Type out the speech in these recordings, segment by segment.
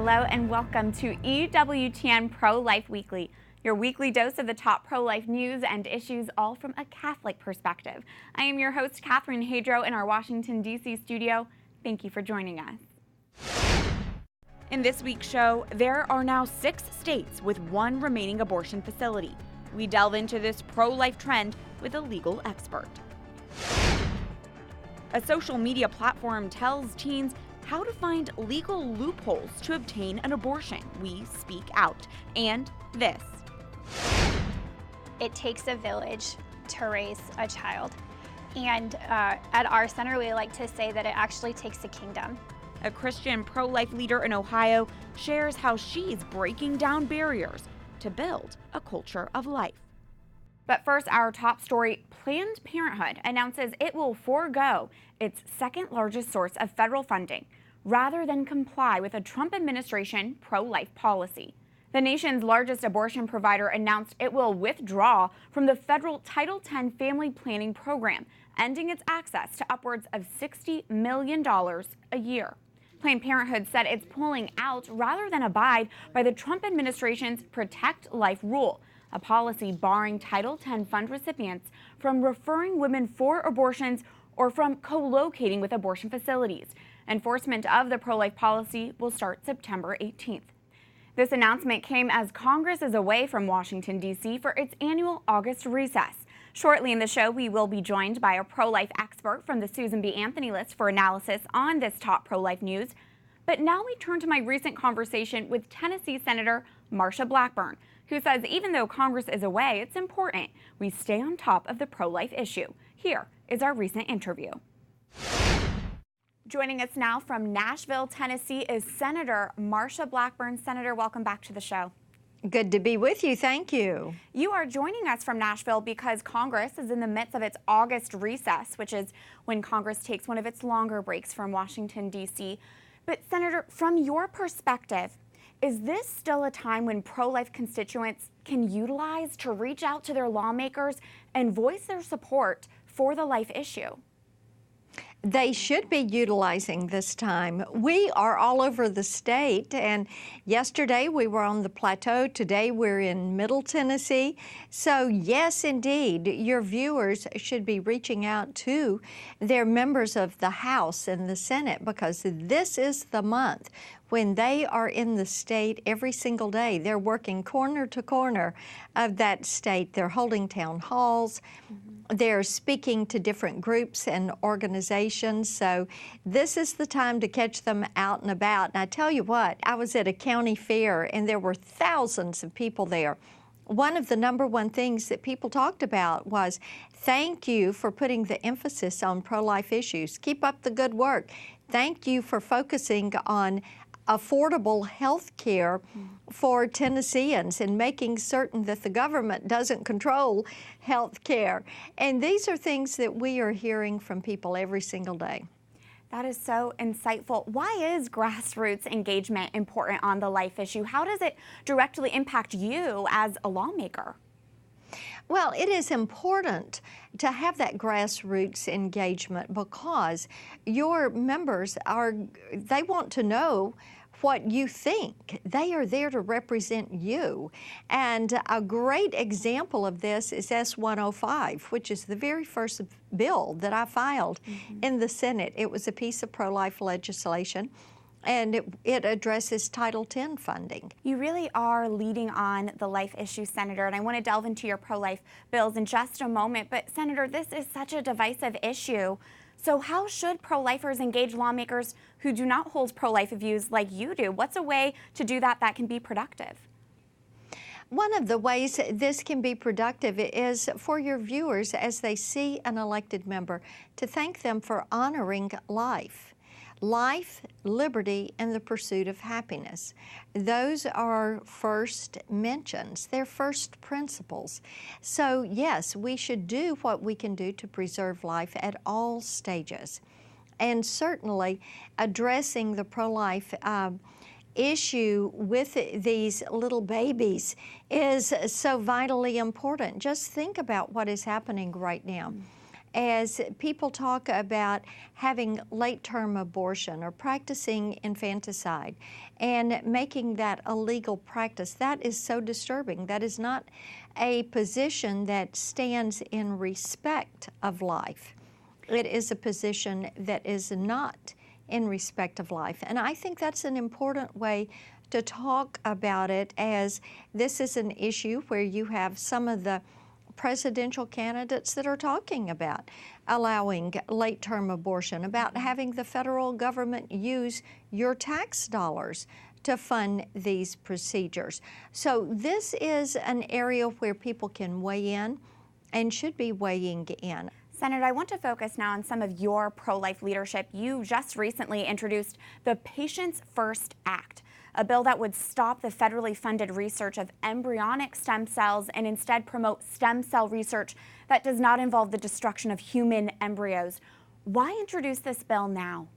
Hello and welcome to EWTN Pro-Life Weekly, your weekly dose of the top pro-life news and issues, all from a Catholic perspective. I am your host, Catherine Hadro, in our Washington, D.C. studio. Thank you for joining us. In this week's show, there are now 6 states with 1 remaining abortion facility. We delve into this pro-life trend with a legal expert. A social media platform tells teens how to find legal loopholes to obtain an abortion. We speak out. And this. It takes a village to raise a child. And at our center, we like to say that it actually takes a kingdom. A Christian pro-life leader in Ohio shares how she's breaking down barriers to build a culture of life. But first, our top story, Planned Parenthood announces it will forego its second largest source of federal funding rather than comply with a Trump administration pro-life policy. The nation's largest abortion provider announced it will withdraw from the federal Title X family planning program, ending its access to upwards of $60 million a year. Planned Parenthood said it's pulling out rather than abide by the Trump administration's Protect Life rule, a policy barring Title X fund recipients from referring women for abortions or from co-locating with abortion facilities. Enforcement of the pro-life policy will start September 18th. This announcement came as Congress is away from Washington, D.C. for its annual August recess. Shortly in the show, we will be joined by a pro-life expert from the Susan B. Anthony List for analysis on this top pro-life news. But now we turn to my recent conversation with Tennessee Senator Marsha Blackburn, who says even though Congress is away, it's important we stay on top of the pro-life issue. Here is our recent interview. Joining us now from Nashville, Tennessee is Senator Marsha Blackburn. Senator, welcome back to the show. Good to be with you. Thank you. You are joining us from Nashville because Congress is in the midst of its August recess, which is when Congress takes one of its longer breaks from Washington, D.C. But Senator, from your perspective, is this still a time when pro-life constituents can utilize to reach out to their lawmakers and voice their support for the life issue? They should be utilizing this time. We are all over the state, and yesterday we were on the Plateau. Today we're in Middle Tennessee. So yes, indeed, your viewers should be reaching out to their members of the House and the Senate, because this is the month when they are in the state every single day. They're working corner to corner of that state. They're holding town halls. They're speaking to different groups and organizations. So this is the time to catch them out and about. And I tell you what, I was at a county fair and there were thousands of people there. One of the #1 things that people talked about was, thank you for putting the emphasis on pro-life issues. Keep up the good work. Thank you for focusing on affordable health care for Tennesseans and making certain that the government doesn't control health care. And these are things that we are hearing from people every single day. That is so insightful. Why is grassroots engagement important on the life issue? How does it directly impact you as a lawmaker? Well, it is important to have that grassroots engagement because your members they want to know what you think. They are there to represent you. And a great example of this is S-105, which is the very first bill that I filed in the Senate. It was a piece of pro-life legislation, and it addresses Title X funding. You really are leading on the life issue, Senator, and I want to delve into your pro-life bills in just a moment. But Senator, this is such a divisive issue. So how should pro-lifers engage lawmakers who do not hold pro-life views like you do? What's a way to do that can be productive? One of the ways this can be productive is for your viewers, as they see an elected member, to thank them for honoring life. Life, liberty, and the pursuit of happiness. Those are first mentions. They're first principles. So yes, we should do what we can do to preserve life at all stages. And certainly addressing the pro-life issue with these little babies is so vitally important. Just think about what is happening right now. as people talk about having late-term abortion or practicing infanticide and making that a legal practice. That is so disturbing. That is not a position that stands in respect of life. It is a position that is not in respect of life. And I think that's an important way to talk about it, as this is an issue where you have some of the presidential candidates that are talking about allowing late-term abortion, about having the federal government use your tax dollars to fund these procedures. So this is an area where people can weigh in and should be weighing in. Senator, I want to focus now on some of your pro-life leadership. You just recently introduced the Patients First Act, a bill that would stop the federally funded research of embryonic stem cells and instead promote stem cell research that does not involve the destruction of human embryos. Why introduce this bill now?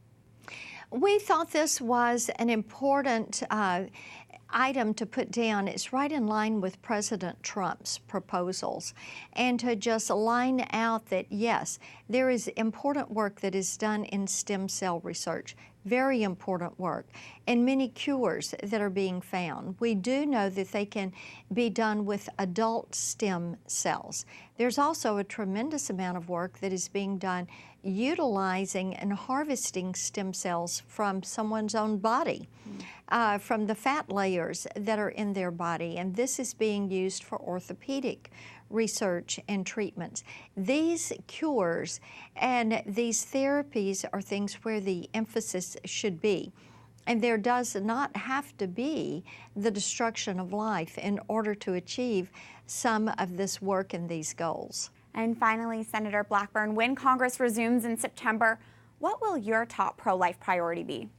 We thought this was an important item to put down. It's right in line with President Trump's proposals, and to just line out that yes, there is important work that is done in stem cell research, very important work, and many cures that are being found. We do know that they can be done with adult stem cells. There's also a tremendous amount of work that is being done utilizing and harvesting stem cells from someone's own body, from the fat layers that are in their body, and this is being used for orthopedic research and treatments. These cures and these therapies are things where the emphasis should be. And there does not have to be the destruction of life in order to achieve some of this work and these goals. And finally, Senator Blackburn, when Congress resumes in September, what will your top pro-life priority be?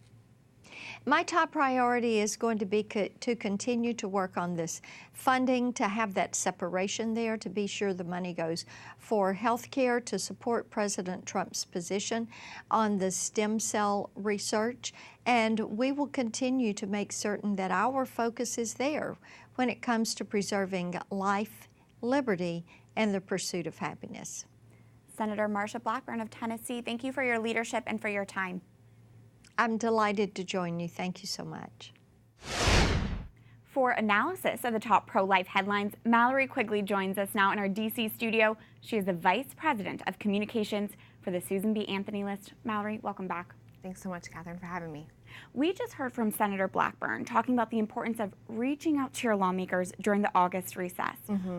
My top priority is going to be to continue to work on this funding, to have that separation there, to be sure the money goes for health care, to support President Trump's position on the stem cell research. And we will continue to make certain that our focus is there when it comes to preserving life, liberty, and the pursuit of happiness. Senator Marsha Blackburn of Tennessee, thank you for your leadership and for your time. I'm delighted to join you. Thank you so much. For analysis of the top pro-life headlines, Mallory Quigley joins us now in our DC studio. She is the Vice President of Communications for the Susan B. Anthony List. Mallory, welcome back. Thanks so much, Catherine, for having me. We just heard from Senator Blackburn talking about the importance of reaching out to your lawmakers during the August recess.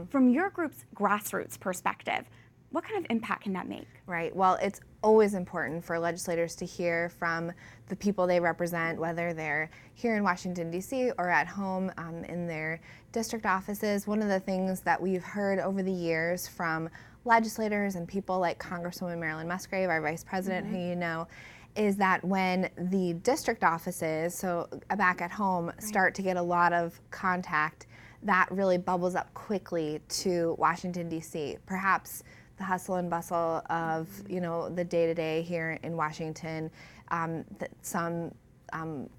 From your group's grassroots perspective, what kind of impact can that make? Right. Well, it's always important for legislators to hear from the people they represent, whether they're here in Washington, D.C. or at home in their district offices. One of the things that we've heard over the years from legislators and people like Congresswoman Marilyn Musgrave, our vice president, who you know, is that when the district offices, so back at home, start to get a lot of contact, that really bubbles up quickly to Washington, D.C. Perhaps the hustle and bustle of, the day-to-day here in Washington, that some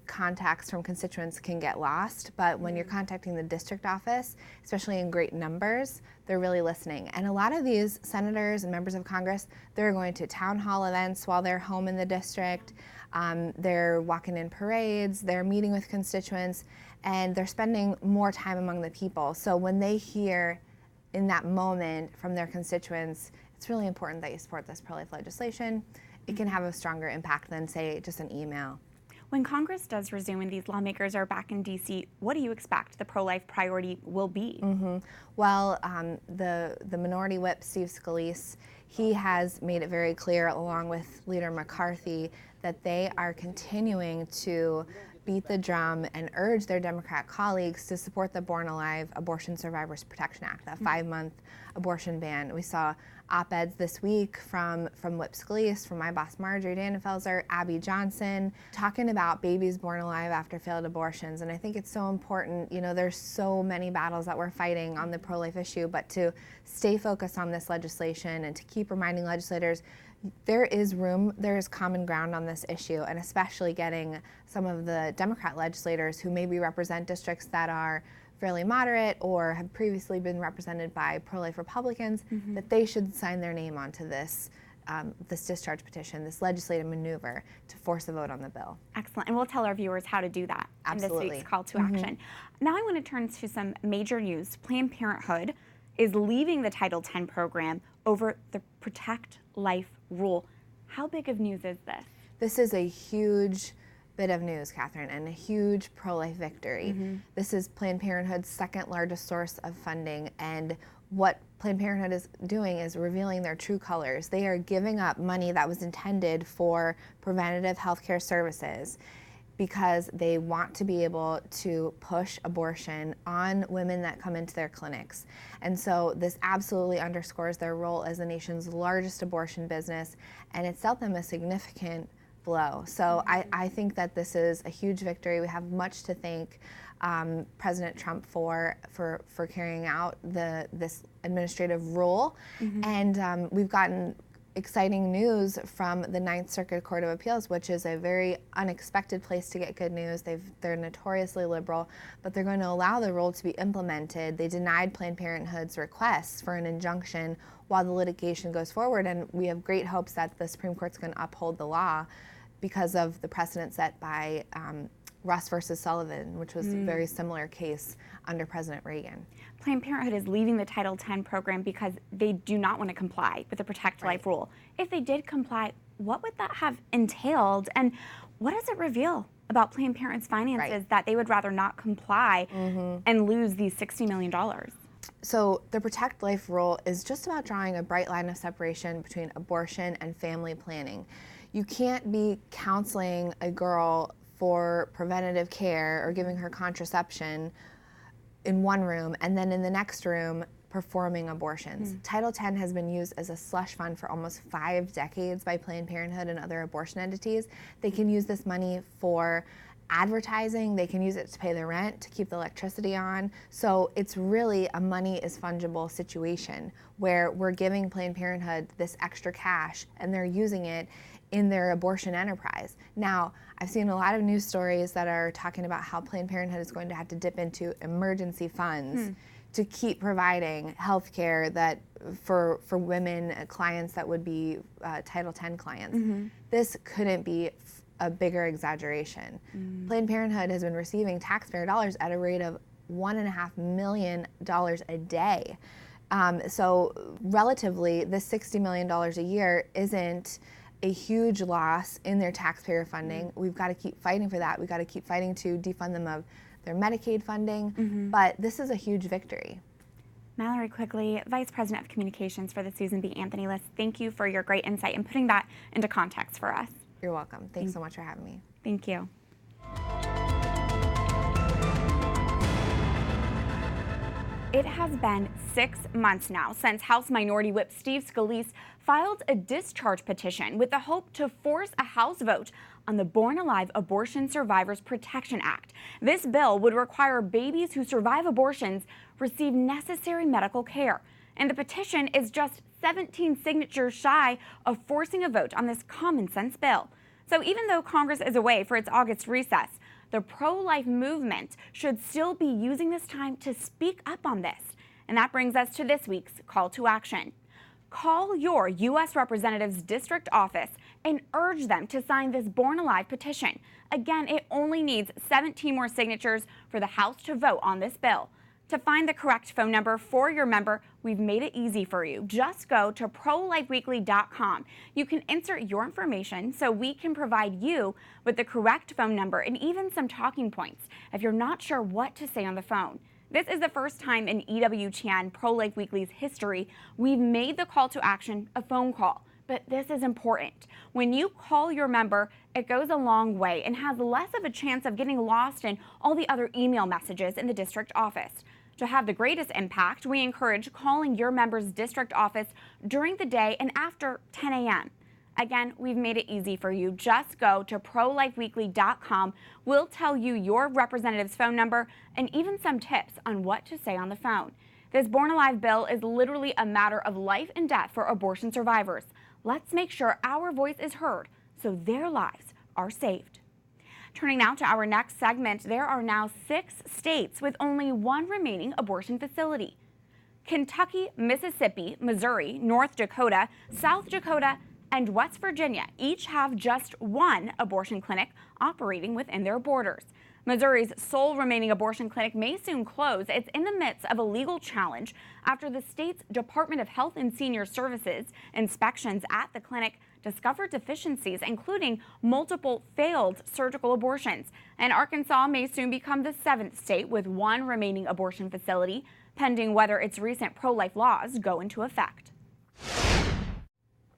contacts from constituents can get lost, but when you're contacting the district office, especially in great numbers, they're really listening. And a lot of these senators and members of Congress, they're going to town hall events while they're home in the district, they're walking in parades, they're meeting with constituents, and they're spending more time among the people. So when they hear in that moment from their constituents, it's really important that you support this pro-life legislation. It can have a stronger impact than, say, just an email. When Congress does resume and these lawmakers are back in D.C., what do you expect the pro-life priority will be? Well, the minority whip, Steve Scalise, he has made it very clear, along with Leader McCarthy, that they are continuing to beat the drum and urge their Democrat colleagues to support the Born Alive Abortion Survivors Protection Act, that 5-month abortion ban. We saw op-eds this week from Whip Scalise, from my boss Marjorie Dannenfelser, Abby Johnson, talking about babies born alive after failed abortions. And I think it's so important, there's so many battles that we're fighting on the pro-life issue, but to stay focused on this legislation and to keep reminding legislators there is common ground on this issue, and especially getting some of the Democrat legislators who maybe represent districts that are fairly moderate or have previously been represented by pro-life Republicans, that they should sign their name onto this this discharge petition, this legislative maneuver to force a vote on the bill. Excellent. And we'll tell our viewers how to do that Absolutely. in this week's call to action. Now I want to turn to some major news. Planned Parenthood is leaving the Title X program over the Protect Life rule. How big of news is this? This is a huge bit of news, Catherine, and a huge pro-life victory. This is Planned Parenthood's second largest source of funding, and what Planned Parenthood is doing is revealing their true colors. They are giving up money that was intended for preventative health care services because they want to be able to push abortion on women that come into their clinics. And so this absolutely underscores their role as the nation's largest abortion business, and it's dealt them a significant blow. So I think that this is a huge victory. We have much to thank President Trump for carrying out this administrative rule. And we've gotten exciting news from the Ninth Circuit Court of Appeals, which is a very unexpected place to get good news. They're notoriously liberal, but they're going to allow the rule to be implemented. They denied Planned Parenthood's requests for an injunction while the litigation goes forward, and we have great hopes that the Supreme Court's going to uphold the law because of the precedent set by Russ versus Sullivan, which was a very similar case under President Reagan. Planned Parenthood is leaving the Title X program because they do not want to comply with the Protect Life rule. If they did comply, what would that have entailed? And what does it reveal about Planned Parenthood's finances that they would rather not comply and lose these $60 million? So the Protect Life rule is just about drawing a bright line of separation between abortion and family planning. You can't be counseling a girl for preventative care or giving her contraception in one room and then in the next room performing abortions. Title X has been used as a slush fund for almost 5 decades by Planned Parenthood and other abortion entities. They can use this money for advertising, they can use it to pay the rent, to keep the electricity on. So it's really a money is fungible situation where we're giving Planned Parenthood this extra cash and they're using it in their abortion enterprise. Now, I've seen a lot of news stories that are talking about how Planned Parenthood is going to have to dip into emergency funds to keep providing health care that for women clients that would be Title X clients. This couldn't be a bigger exaggeration. Planned Parenthood has been receiving taxpayer dollars at a rate of $1.5 million a day. So relatively, this $60 million a year isn't a huge loss in their taxpayer funding. We've got to keep fighting for that. We've got to keep fighting to defund them of their Medicaid funding, but this is a huge victory. Mallory Quigley, Vice President of Communications for the Susan B. Anthony List, thank you for your great insight and putting that into context for us. You're welcome. Thanks so much for having me. Thank you. It has been 6 months now since House Minority Whip Steve Scalise filed a discharge petition with the hope to force a House vote on the Born Alive Abortion Survivors Protection Act. This bill would require babies who survive abortions receive necessary medical care. And the petition is just 17 signatures shy of forcing a vote on this common sense bill. So even though Congress is away for its August recess, the pro-life movement should still be using this time to speak up on this. And that brings us to this week's call to action. Call your U.S. Representative's district office and urge them to sign this Born Alive petition. Again, it only needs 17 more signatures for the House to vote on this bill. To find the correct phone number for your member, we've made it easy for you. Just go to prolifeweekly.com. You can insert your information so we can provide you with the correct phone number and even some talking points if you're not sure what to say on the phone. This is the first time in EWTN Pro-Life Weekly's history we've made the call to action a phone call. But this is important. When you call your member, it goes a long way and has less of a chance of getting lost in all the other email messages in the district office. To have the greatest impact, we encourage calling your member's district office during the day and after 10 a.m. Again, we've made it easy for you. Just go to prolifeweekly.com. We'll tell you your representative's phone number and even some tips on what to say on the phone. This Born Alive bill is literally a matter of life and death for abortion survivors. Let's make sure our voice is heard so their lives are saved. Turning now to our next segment, there are now 6 states with only 1 remaining abortion facility. Kentucky, Mississippi, Missouri, North Dakota, South Dakota, and West Virginia each have just 1 abortion clinic operating within their borders. Missouri's sole remaining abortion clinic may soon close. It's in the midst of a legal challenge after the state's Department of Health and Senior Services inspections at the clinic discovered deficiencies, including multiple failed surgical abortions. And Arkansas may soon become the 7th state with 1 remaining abortion facility, pending whether its recent pro-life laws go into effect.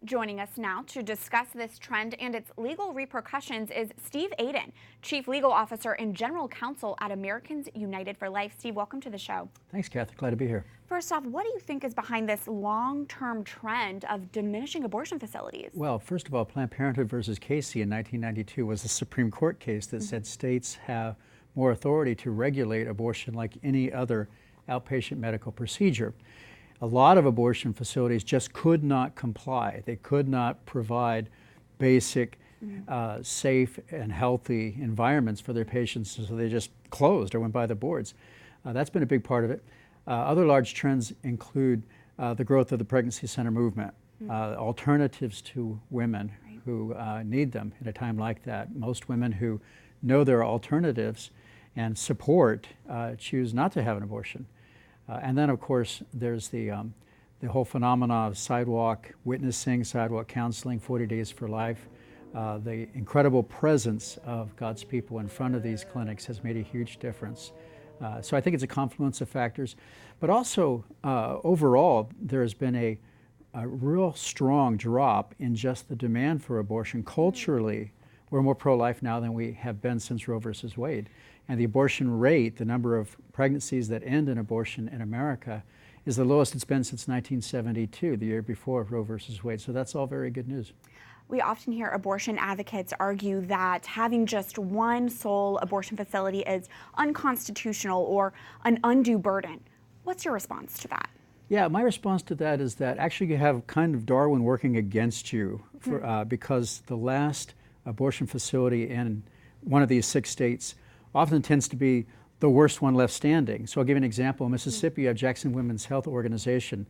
Joining us now to discuss this trend and its legal repercussions is Steve Aden, Chief Legal Officer and General Counsel at Americans United for Life. Steve, welcome to the show. Thanks, Kathy. Glad to be here. First off, what do you think is behind this long-term trend of diminishing abortion facilities? Well, first of all, Planned Parenthood versus Casey in 1992 was a Supreme Court case that said states have more authority to regulate abortion like any other outpatient medical procedure. A lot of abortion facilities just could not comply. They could not provide basic, safe and healthy environments for their patients, so they just closed or went by the boards. That's been a big part of it. Other large trends include the growth of the pregnancy center movement, alternatives to women who need them at a time like that. Most women who know there are alternatives and support choose not to have an abortion. And then, of course, there's the whole phenomena of sidewalk witnessing, sidewalk counseling, 40 Days for Life. The incredible presence of God's people in front of these clinics has made a huge difference. So I think it's a confluence of factors. But also, overall, there has been a real strong drop in just the demand for abortion. Culturally, we're more pro-life now than we have been since Roe versus Wade. And the abortion rate, the number of pregnancies that end in abortion in America, is the lowest it's been since 1972, the year before Roe versus Wade. So that's all very good news. We often hear abortion advocates argue that having just 1 sole abortion facility is unconstitutional or an undue burden. What's your response to that? Yeah, my response to that is that actually you have kind of Darwin working against you for, because the last abortion facility in one of these 6 states often tends to be the worst one left standing. So I'll give you an example. In Mississippi, you have Jackson Women's Health Organization.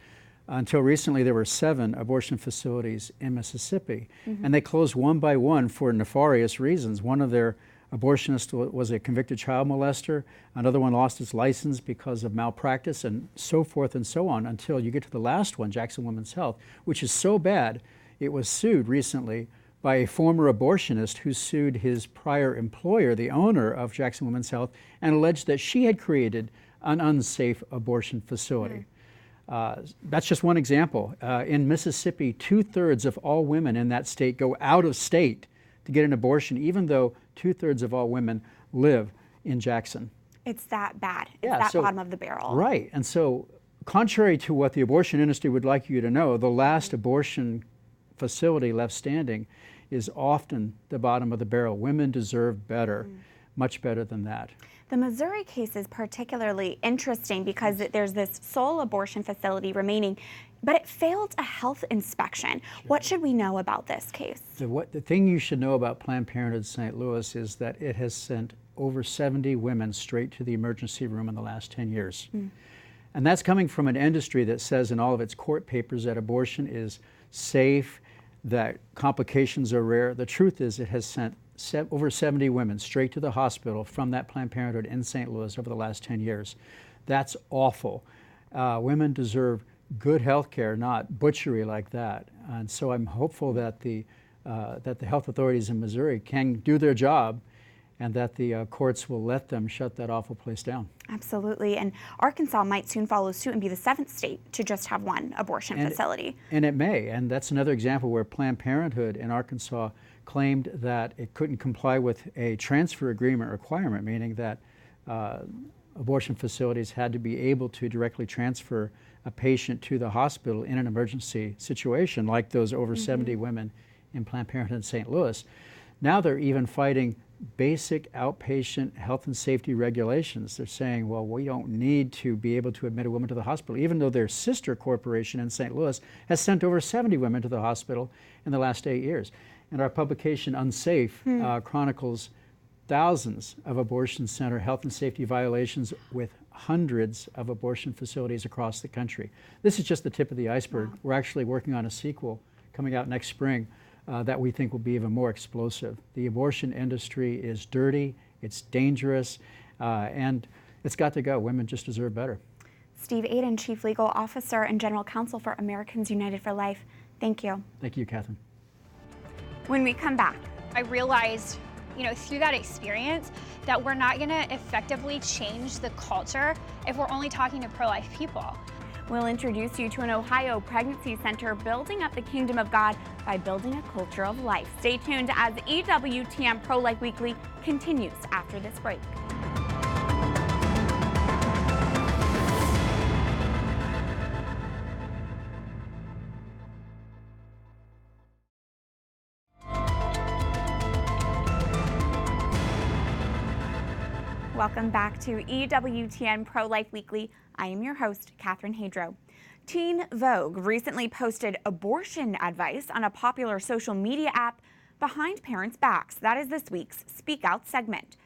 Until recently, there were 7 abortion facilities in Mississippi, and they closed one by one for nefarious reasons. One of their abortionists was a convicted child molester. Another one lost its license because of malpractice, and so forth and so on, until you get to the last one, Jackson Women's Health, which is so bad, it was sued recently by a former abortionist who sued his prior employer, the owner of Jackson Women's Health, and alleged that she had created an unsafe abortion facility. That's just one example. In Mississippi, 2/3 of all women in that state go out of state to get an abortion, even though 2/3 of all women live in Jackson. It's that bad. It's bottom of the barrel. Right. And so, contrary to what the abortion industry would like you to know, the last abortion facility left standing is often the bottom of the barrel. Women deserve better, much better than that. The Missouri case is particularly interesting because there's this sole abortion facility remaining, but it failed a health inspection. What should we know about this case? The thing you should know about Planned Parenthood St. Louis is that it has sent over 70 women straight to the emergency room in the last 10 years. And that's coming from an industry that says in all of its court papers that abortion is safe, that complications are rare. The truth is it has sent over 70 women straight to the hospital from that Planned Parenthood in St. Louis over the last 10 years. That's awful. Women deserve good health care, not butchery like that. And so I'm hopeful that the health authorities in Missouri can do their job and that the courts will let them shut that awful place down. Absolutely. And Arkansas might soon follow suit and be the 7th state to just have 1 abortion facility. And it may. And that's another example where Planned Parenthood in Arkansas claimed that it couldn't comply with a transfer agreement requirement, meaning that abortion facilities had to be able to directly transfer a patient to the hospital in an emergency situation, like those over 70 women in Planned Parenthood in St. Louis. Now they're even fighting basic outpatient health and safety regulations. They're saying, well, we don't need to be able to admit a woman to the hospital, even though their sister corporation in St. Louis has sent over 70 women to the hospital in the last 8 years. And our publication, Unsafe, chronicles thousands of abortion center health and safety violations with hundreds of abortion facilities across the country. This is just the tip of the iceberg. We're actually working on a sequel coming out next spring that we think will be even more explosive. The abortion industry is dirty, it's dangerous, and it's got to go. Women just deserve better. Steve Aden, Chief Legal Officer and General Counsel for Americans United for Life. Thank you. Thank you, Catherine. When we come back, I realized, through that experience that we're not going to effectively change the culture if we're only talking to pro-life people. we'll introduce you to an Ohio pregnancy center building up the kingdom of God by building a culture of life. Stay tuned as EWTN Pro-Life Weekly continues after this break. Welcome back to EWTN Pro-Life Weekly. I am your host, Catherine Hadro. Teen Vogue recently posted abortion advice on a popular social media app behind parents' backs. That is this week's Speak Out segment.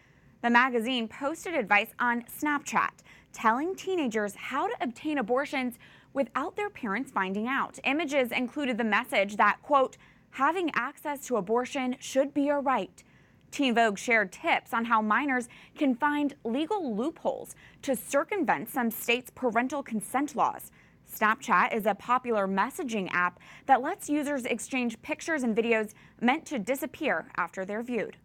The magazine posted advice on Snapchat, telling teenagers how to obtain abortions without their parents finding out. Images included the message that, quote, having access to abortion should be a right. Teen Vogue shared tips on how minors can find legal loopholes to circumvent some states' parental consent laws. Snapchat is a popular messaging app that lets users exchange pictures and videos meant to disappear after they're viewed.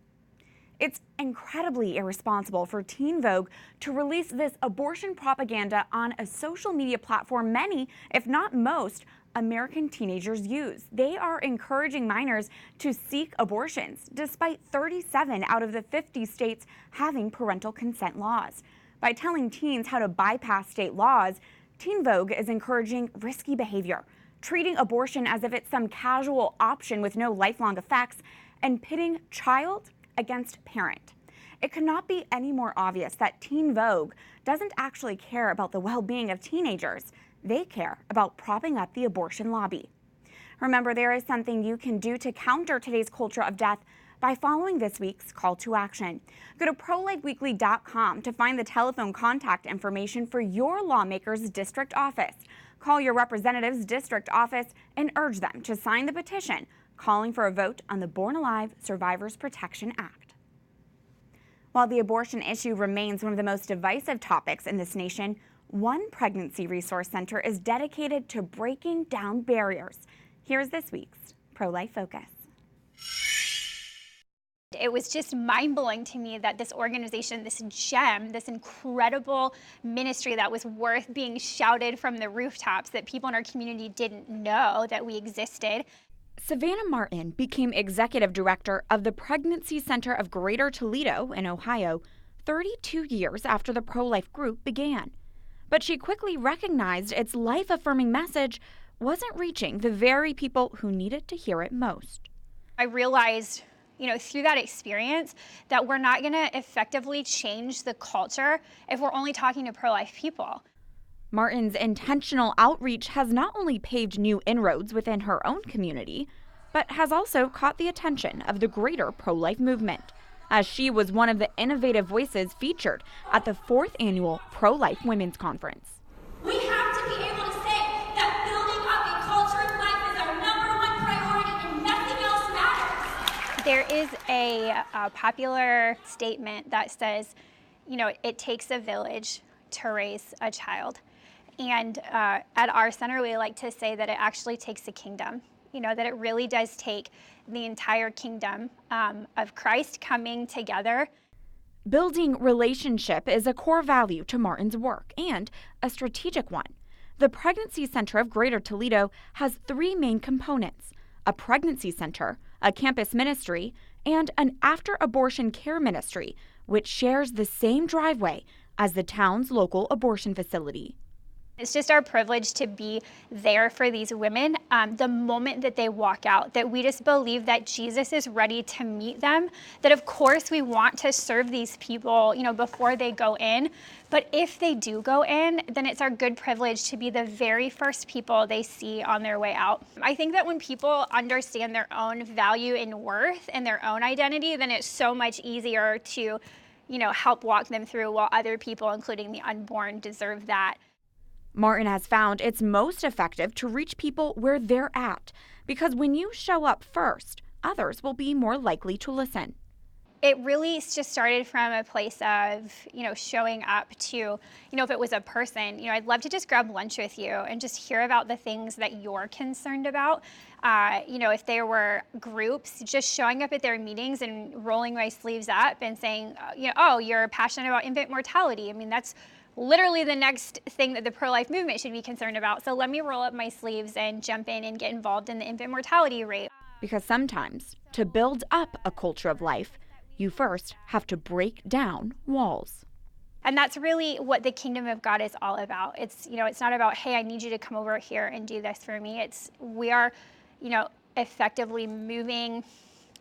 It's incredibly irresponsible for Teen Vogue to release this abortion propaganda on a social media platform many, if not most, American teenagers use. They are encouraging minors to seek abortions, despite 37 out of the 50 states having parental consent laws. By telling teens how to bypass state laws, Teen Vogue is encouraging risky behavior, treating abortion as if it's some casual option with no lifelong effects, and pitting child against parent. It could not be any more obvious that Teen Vogue doesn't actually care about the well-being of teenagers. They care about propping up the abortion lobby. Remember, there is something you can do to counter today's culture of death by following this week's call to action. Go to prolifeweekly.com to find the telephone contact information for your lawmaker's district office. Call your representative's district office and urge them to sign the petition calling for a vote on the Born Alive Survivors Protection Act. While the abortion issue remains one of the most divisive topics in this nation, one pregnancy resource center is dedicated to breaking down barriers. Here's this week's Pro-Life Focus. It was just mind-blowing to me that this organization, this gem, this incredible ministry that was worth being shouted from the rooftops, that people in our community didn't know that we existed. Savannah Martin became executive director of the Pregnancy Center of Greater Toledo in Ohio 32 years after the pro-life group began. But she quickly recognized its life-affirming message wasn't reaching the very people who needed to hear it most. I realized, through that experience that we're not going to effectively change the culture if we're only talking to pro-life people. Martin's intentional outreach has not only paved new inroads within her own community, but has also caught the attention of the greater pro-life movement, as she was one of the innovative voices featured at the 4th annual Pro-Life Women's Conference. We have to be able to say that building up a culture of life is our #1 priority and nothing else matters. There is a popular statement that says, it takes a village to raise a child. And at our center, we like to say that it actually takes a kingdom, that it really does take the entire kingdom of Christ coming together. Building relationship is a core value to Martin's work and a strategic one. The Pregnancy Center of Greater Toledo has 3 main components: a pregnancy center, a campus ministry, and an after-abortion care ministry, which shares the same driveway as the town's local abortion facility. It's just our privilege to be there for these women the moment that they walk out, that we just believe that Jesus is ready to meet them, that of course we want to serve these people, before they go in. But if they do go in, then it's our good privilege to be the very first people they see on their way out. I think that when people understand their own value and worth and their own identity, then it's so much easier to, help walk them through, while other people, including the unborn, deserve that. Martin has found it's most effective to reach people where they're at, because when you show up first, others will be more likely to listen. It really just started from a place of, showing up to, if it was a person, I'd love to just grab lunch with you and just hear about the things that you're concerned about. If there were groups, just showing up at their meetings and rolling my sleeves up and saying, oh, you're passionate about infant mortality. I mean, that's literally the next thing that the pro-life movement should be concerned about. So let me roll up my sleeves and jump in and get involved in the infant mortality rate. Because sometimes, to build up a culture of life, you first have to break down walls. And that's really what the kingdom of God is all about. It's, it's not about, hey, I need you to come over here and do this for me. We are, effectively moving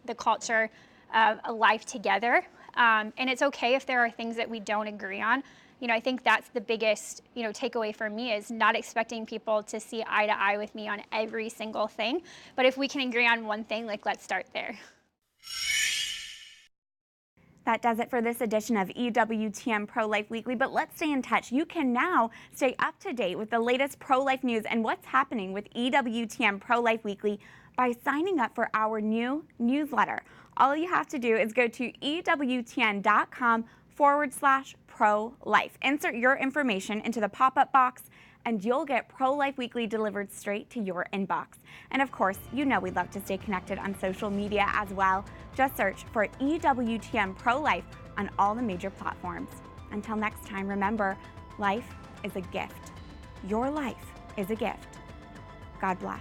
the culture of a life together. And it's okay if there are things that we don't agree on. I think that's the biggest, takeaway for me, is not expecting people to see eye to eye with me on every single thing. But if we can agree on one thing, let's start there. That does it for this edition of EWTN Pro-Life Weekly, but let's stay in touch. You can now stay up to date with the latest pro-life news and what's happening with EWTN Pro-Life Weekly by signing up for our new newsletter. All you have to do is go to EWTN.com/pro-life. Insert your information into the pop-up box, and you'll get Pro-Life Weekly delivered straight to your inbox. And of course, we'd love to stay connected on social media as well. Just search for EWTN Pro-Life on all the major platforms. Until next time, remember, life is a gift. Your life is a gift. God bless.